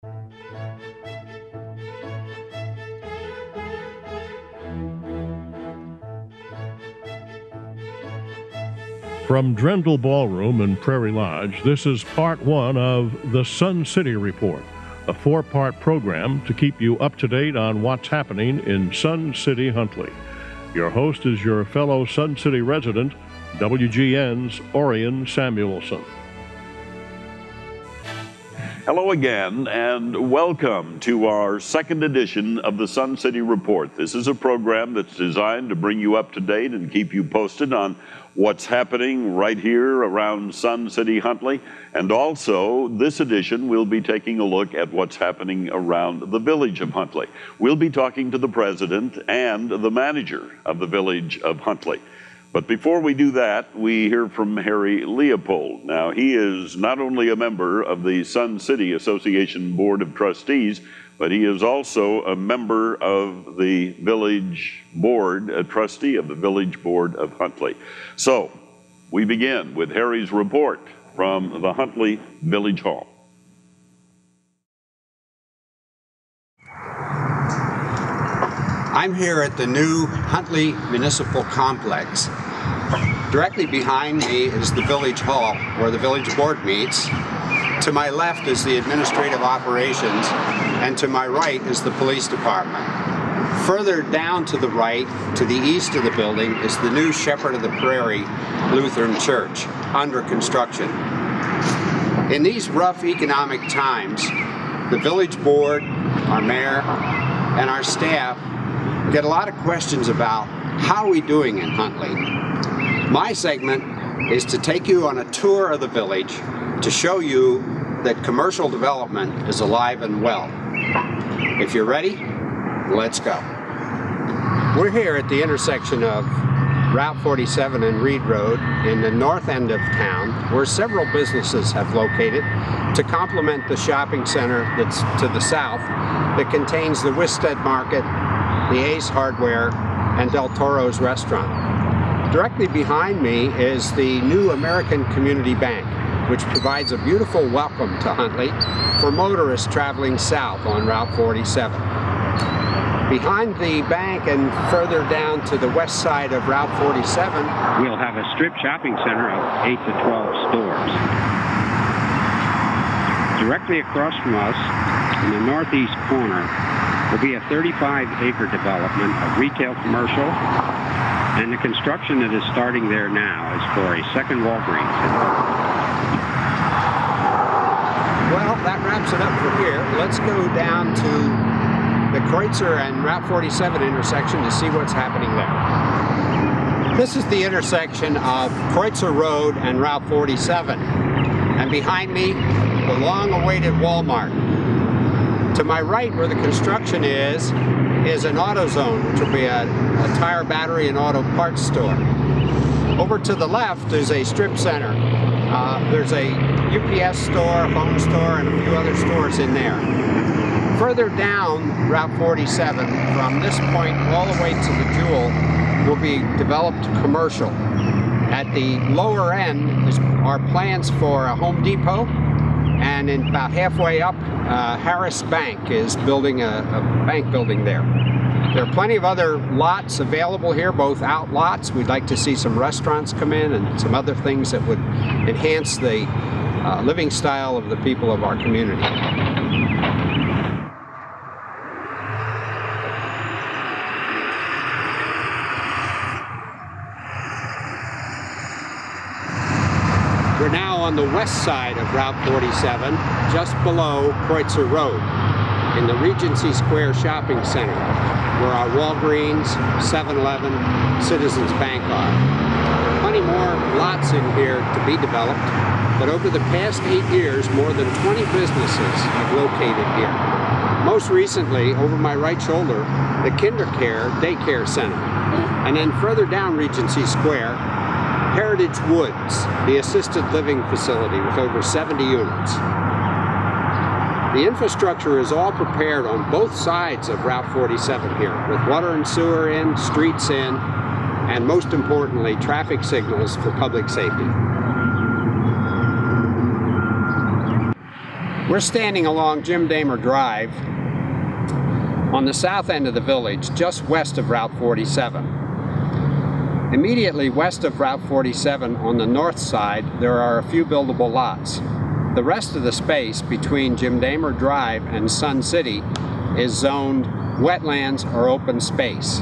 From Drendel Ballroom in Prairie Lodge, this is part one of the Sun City Report, a four-part program to keep you up to date on what's happening in Sun City, Huntley. Your host is your fellow Sun City resident, WGN's Orion Samuelson. Hello again, and welcome to our second edition of the Sun City Report. This is a program that's designed to bring you up to date and keep you posted on what's happening right here around Sun City, Huntley. And also, this edition, we'll be taking a look at what's happening around the village of Huntley. We'll be talking to the president and the manager of the village of Huntley. But before we do that, we hear from Harry Leopold. Now, he is not only a member of the Sun City Association Board of Trustees, but he is also a member of the Village Board, a trustee of the Village Board of Huntley. So, we begin with Harry's report from the Huntley Village Hall. I'm here at the new Huntley Municipal Complex. Directly behind me is the Village Hall, where the Village Board meets. To my left is the Administrative Operations, and to my right is the Police Department. Further down to the right, to the east of the building, is the new Shepherd of the Prairie Lutheran Church, under construction. In these rough economic times, the Village Board, our mayor, and our staff get a lot of questions about how are we doing in Huntley. My segment is to take you on a tour of the village to show you that commercial development is alive and well. If you're ready, let's go. We're here at the intersection of Route 47 and Reed Road in the north end of town, where several businesses have located to complement the shopping center that's to the south that contains the Wisted Market, the Ace Hardware, and Del Toro's restaurant. Directly behind me is the new American Community Bank, which provides a beautiful welcome to Huntley for motorists traveling south on Route 47. Behind the bank and further down to the west side of Route 47, we'll have a strip shopping center of 8 to 12 stores. Directly across from us, in the northeast corner, will be a 35-acre development of retail commercial, and the construction that is starting there now is for a second Walgreens. Well, that wraps it up for here. Let's go down to the Kreutzer and Route 47 intersection to see what's happening there. This is the intersection of Kreutzer Road and Route 47. And behind me, the long-awaited Walmart. To my right, where the construction is an AutoZone, which will be a tire, battery, and auto parts store. Over to the left is a strip center. There's a UPS store, a phone store, and a few other stores in there. Further down Route 47, from this point all the way to the Jewel, will be developed commercial. At the lower end are plans for a Home Depot, and in about halfway up, Harris Bank is building a bank building there. There are plenty of other lots available here, both outlots. We'd like to see some restaurants come in and some other things that would enhance the living style of the people of our community. We're now on the west side of Route 47, just below Kreutzer Road, in the Regency Square Shopping Center, where our Walgreens, 7-Eleven, Citizens Bank are. There are plenty more lots in here to be developed, but over the past 8 years, more than 20 businesses have located here. Most recently, over my right shoulder, the KinderCare Daycare Center, and then further down Regency Square, Heritage Woods, the assisted living facility with over 70 units. The infrastructure is all prepared on both sides of Route 47 here, with water and sewer in, streets in, and most importantly, traffic signals for public safety. We're standing along Jim Damer Drive on the south end of the village, just west of Route 47. Immediately west of Route 47 on the north side, there are a few buildable lots. The rest of the space between Jim Damer Drive and Sun City is zoned wetlands or open space.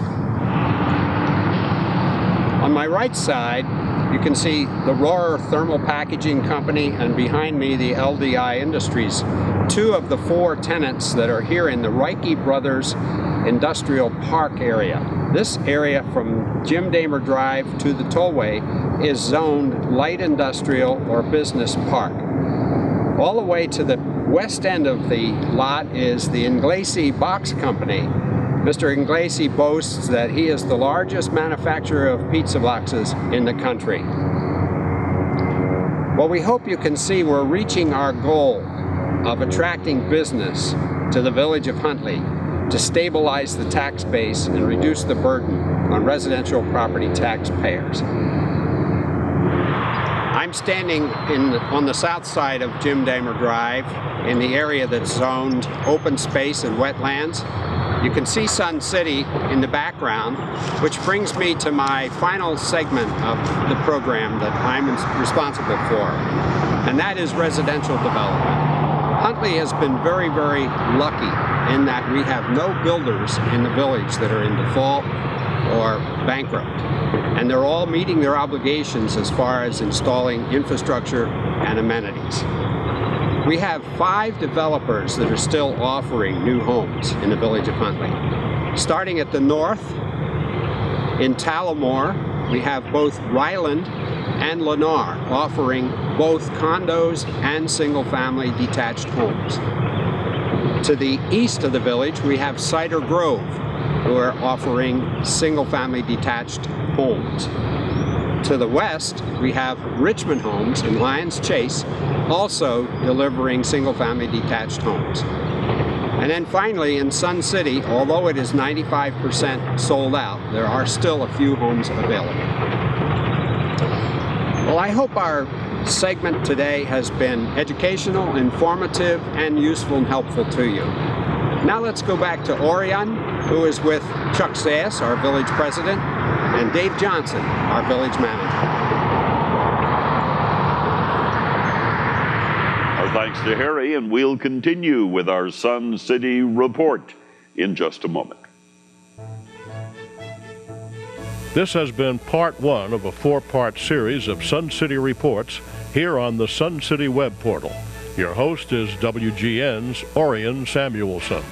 On my right side, you can see the Rohrer Thermal Packaging Company, and behind me the LDI Industries, two of the four tenants that are here in the Reike Brothers Industrial Park area. This area from Jim Damer Drive to the tollway is zoned light industrial or business park. All the way to the west end of the lot is the Inglesi Box Company. Mr. Inglesi boasts that he is the largest manufacturer of pizza boxes in the country. Well, we hope you can see we're reaching our goal of attracting business to the village of Huntley to stabilize the tax base and reduce the burden on residential property taxpayers. I'm standing on the south side of Jim Damer Drive in the area that's zoned open space and wetlands. You can see Sun City in the background, which brings me to my final segment of the program that I'm responsible for, and that is residential development. Huntley has been very, very lucky in that we have no builders in the village that are in default or bankrupt, and they're all meeting their obligations as far as installing infrastructure and amenities. We have 5 developers that are still offering new homes in the village of Huntley. Starting at the north, in Tallamore, we have both Ryland and Lennar offering both condos and single-family detached homes. To the east of the village, we have Cider Grove, who are offering single-family detached homes. To the west, we have Richmond Homes in Lyons Chase, also delivering single-family detached homes. And then finally, in Sun City, although it is 95% sold out, there are still a few homes available. Well, I hope our segment today has been educational, informative, and useful and helpful to you. Now let's go back to Orion, who is with Chuck Sass, our village president, and Dave Johnson, our village manager. Our thanks to Harry, and we'll continue with our Sun City report in just a moment. This has been part 1 of a 4-part series of Sun City reports here on the Sun City web portal. Your host is WGN's Orion Samuelson.